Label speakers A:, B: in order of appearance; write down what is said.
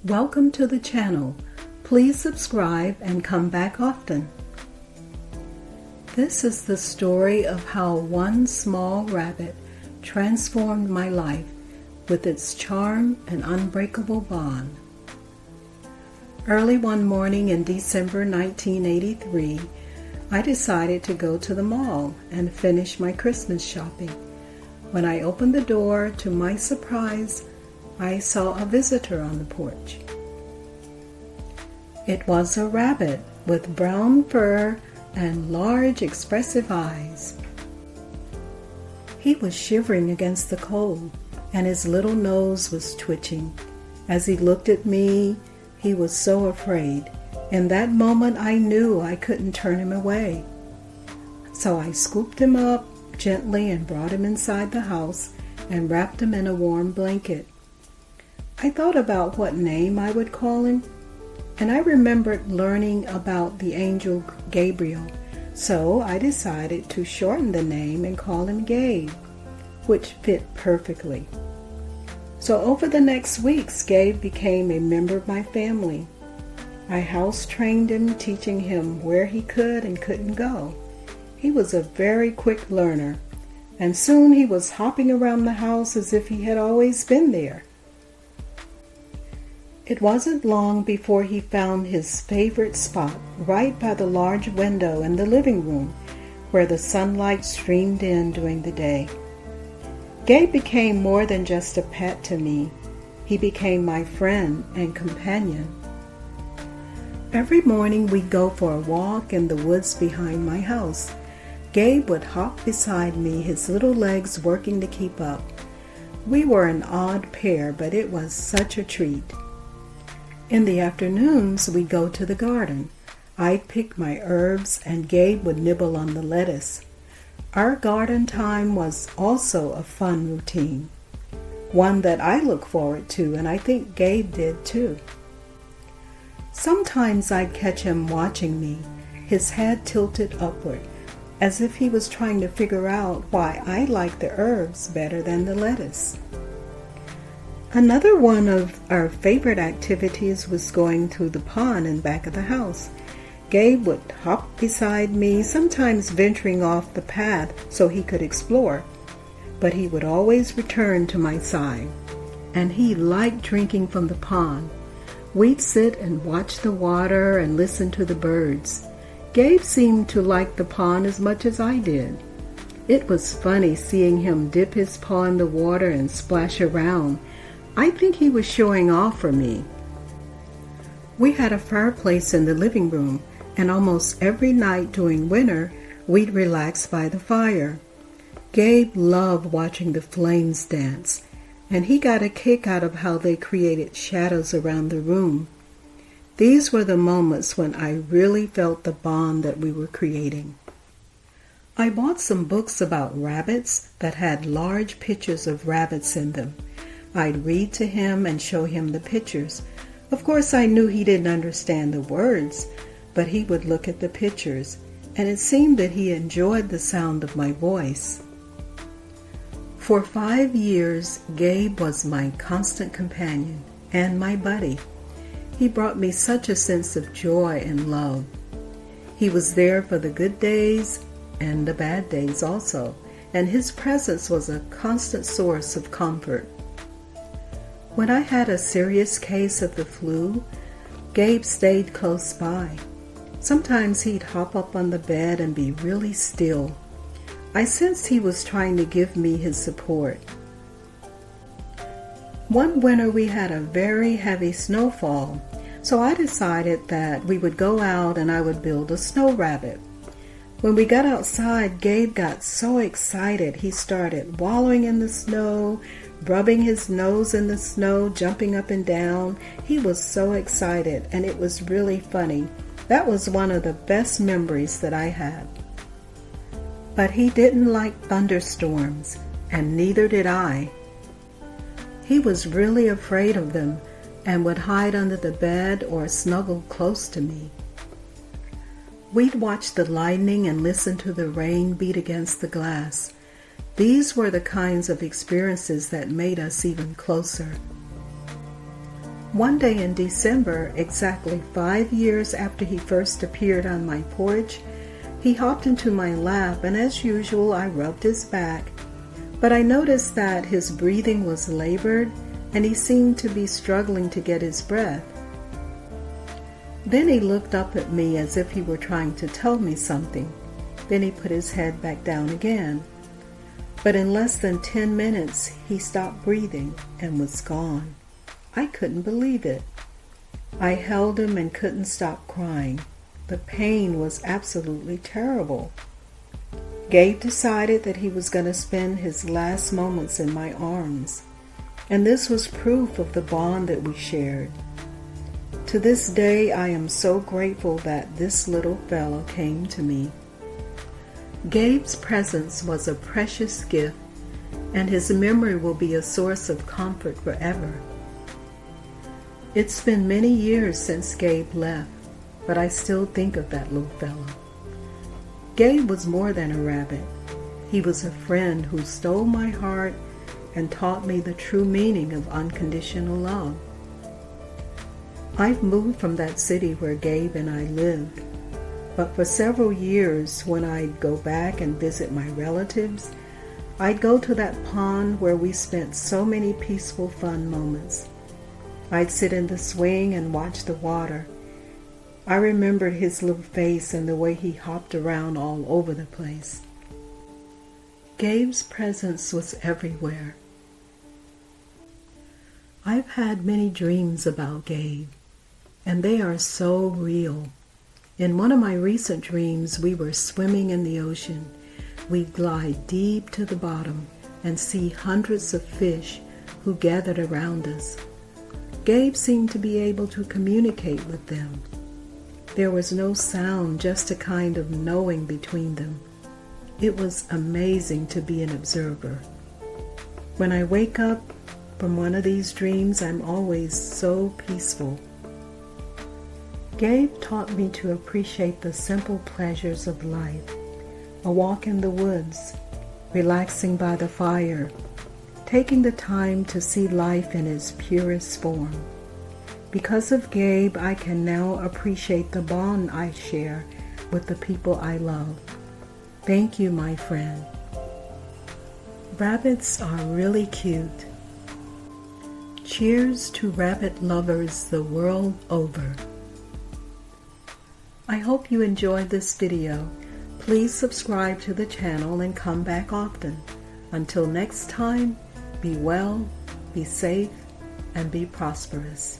A: Welcome to the channel. Please subscribe and come back often. This is the story of how one small rabbit transformed my life with its charm and unbreakable bond. Early one morning in December 1983, I decided to go to the mall and finish my Christmas shopping. When I opened the door, to my surprise, I saw a visitor on the porch. It was a rabbit with brown fur and large expressive eyes. He was shivering against the cold, and his little nose was twitching. As he looked at me, he was so afraid. In that moment, I knew I couldn't turn him away. So I scooped him up gently and brought him inside the house and wrapped him in a warm blanket. I thought about what name I would call him, and I remembered learning about the angel Gabriel, so I decided to shorten the name and call him Gabe, which fit perfectly. So over the next weeks, Gabe became a member of my family. I house-trained him, teaching him where he could and couldn't go. He was a very quick learner, and soon he was hopping around the house as if he had always been there. It wasn't long before he found his favorite spot right by the large window in the living room where the sunlight streamed in during the day. Gabe became more than just a pet to me. He became my friend and companion. Every morning we'd go for a walk in the woods behind my house. Gabe would hop beside me, his little legs working to keep up. We were an odd pair, but it was such a treat. In the afternoons, we'd go to the garden. I'd pick my herbs, and Gabe would nibble on the lettuce. Our garden time was also a fun routine, one that I look forward to, and I think Gabe did too. Sometimes I'd catch him watching me, his head tilted upward, as if he was trying to figure out why I liked the herbs better than the lettuce. Another one of our favorite activities was going to the pond in back of the house. Gabe would hop beside me, sometimes venturing off the path so he could explore, but he would always return to my side, and he liked drinking from the pond. We'd sit and watch the water and listen to the birds. Gabe seemed to like the pond as much as I did. It was funny seeing him dip his paw in the water and splash around. I think he was showing off for me. We had a fireplace in the living room, and almost every night during winter, we'd relax by the fire. Gabe loved watching the flames dance, and he got a kick out of how they created shadows around the room. These were the moments when I really felt the bond that we were creating. I bought some books about rabbits that had large pictures of rabbits in them. I'd read to him and show him the pictures. Of course, I knew he didn't understand the words, but he would look at the pictures, and it seemed that he enjoyed the sound of my voice. For 5 years, Gabe was my constant companion and my buddy. He brought me such a sense of joy and love. He was there for the good days and the bad days also, and his presence was a constant source of comfort. When I had a serious case of the flu, Gabe stayed close by. Sometimes he'd hop up on the bed and be really still. I sensed he was trying to give me his support. One winter we had a very heavy snowfall, so I decided that we would go out and I would build a snow rabbit. When we got outside, Gabe got so excited he started wallowing in the snow, rubbing his nose in the snow, jumping up and down. He was so excited, and it was really funny. That was one of the best memories that I had. But he didn't like thunderstorms, and neither did I. He was really afraid of them and would hide under the bed or snuggle close to me. We'd watch the lightning and listen to the rain beat against the glass. These were the kinds of experiences that made us even closer. One day in December, exactly 5 years after he first appeared on my porch, he hopped into my lap, and as usual I rubbed his back. But I noticed that his breathing was labored and he seemed to be struggling to get his breath. Then he looked up at me as if he were trying to tell me something. Then he put his head back down again. But in less than 10 minutes, he stopped breathing and was gone. I couldn't believe it. I held him and couldn't stop crying. The pain was absolutely terrible. Gabe decided that he was going to spend his last moments in my arms, and this was proof of the bond that we shared. To this day, I am so grateful that this little fellow came to me. Gabe's presence was a precious gift, and his memory will be a source of comfort forever. It's been many years since Gabe left, but I still think of that little fellow. Gabe was more than a rabbit. He was a friend who stole my heart and taught me the true meaning of unconditional love. I've moved from that city where Gabe and I lived, but for several years when I'd go back and visit my relatives, I'd go to that pond where we spent so many peaceful, fun moments. I'd sit in the swing and watch the water. I remembered his little face and the way he hopped around all over the place. Gabe's presence was everywhere. I've had many dreams about Gabe, and they are so real. In one of my recent dreams, we were swimming in the ocean. We'd glide deep to the bottom and see hundreds of fish who gathered around us. Gabe seemed to be able to communicate with them. There was no sound, just a kind of knowing between them. It was amazing to be an observer. When I wake up from one of these dreams, I'm always so peaceful. Gabe taught me to appreciate the simple pleasures of life. A walk in the woods, relaxing by the fire, taking the time to see life in its purest form. Because of Gabe, I can now appreciate the bond I share with the people I love. Thank you, my friend. Rabbits are really cute. Cheers to rabbit lovers the world over. I hope you enjoyed this video. Please subscribe to the channel and come back often. Until next time, be well, be safe, and be prosperous.